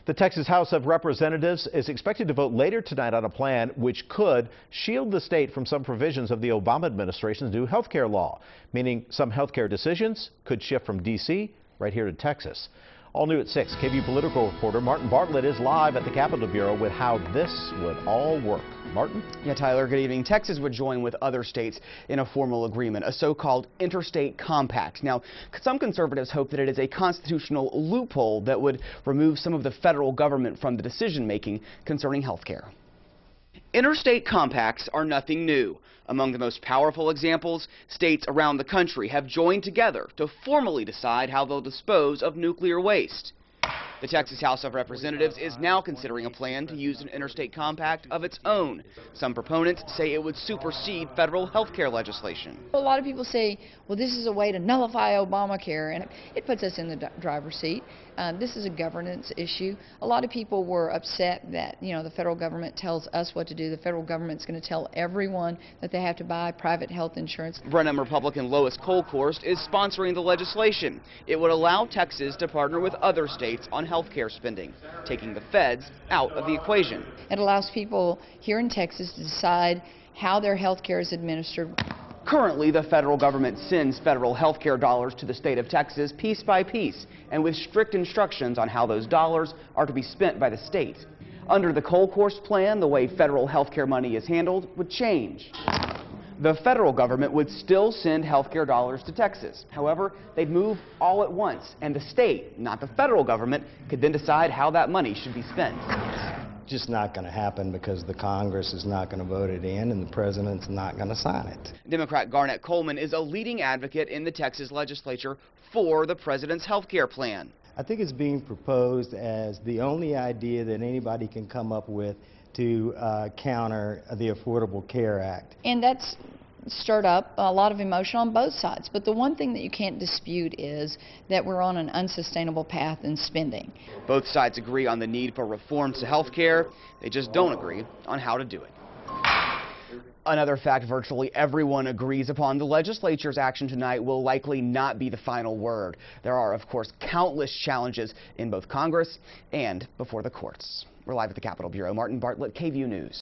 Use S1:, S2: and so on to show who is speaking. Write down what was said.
S1: The Texas House of Representatives is expected to vote later tonight on a plan which could shield the state from some provisions of the Obama administration's new health care law, meaning some health care decisions could shift from D.C. right here to Texas. All new at 6, KVUE political reporter Martin Bartlett is live at the Capitol Bureau with how this would all work. Martin?
S2: Yeah, Tyler, good evening. Texas would join with other states in a formal agreement, a so-called interstate compact. Now, some conservatives hope that it is a constitutional loophole that would remove some of the federal government from the decision-making concerning health care. Interstate compacts are nothing new. Among the most powerful examples, states around the country have joined together to formally decide how they'll dispose of nuclear waste. The Texas House of Representatives is now considering a plan to use an interstate compact of its own. Some proponents say it would supersede federal health care legislation.
S3: A lot of people say, well, this is a way to nullify Obamacare, and it puts us in the driver's seat. This is a governance issue. A lot of people were upset that, the federal government tells us what to do. The federal government's going to tell everyone that they have to buy private health insurance.
S2: Brenham Republican Lois Kolkhorst is sponsoring the legislation. It would allow Texas to partner with other states on health care spending, taking the feds out of the equation.
S3: It allows people here in Texas to decide how their health care is administered.
S2: Currently, the federal government sends federal health care dollars to the state of Texas piece by piece, and with strict instructions on how those dollars are to be spent by the state. Under the Kolkhorst plan, the way federal health care money is handled would change. The federal government would still send health care dollars to Texas. However, they'd move all at once, and the state, not the federal government, could then decide how that money should be spent.
S4: Just not going to happen because the Congress is not going to vote it in and the president's not going to sign it.
S2: Democrat Garnett Coleman is a leading advocate in the Texas legislature for the president's health care plan.
S4: I think it's being proposed as the only idea that anybody can come up with to counter the Affordable Care Act.
S3: And that's stirred up a lot of emotion on both sides. But the one thing that you can't dispute is that we're on an unsustainable path in spending.
S2: Both sides agree on the need for reforms to health care. They just don't agree on how to do it. Another fact virtually everyone agrees upon: the legislature's action tonight will likely not be the final word. There are, of course, countless challenges in both Congress and before the courts. We're live at the Capitol Bureau. Martin Bartlett, KVUE News.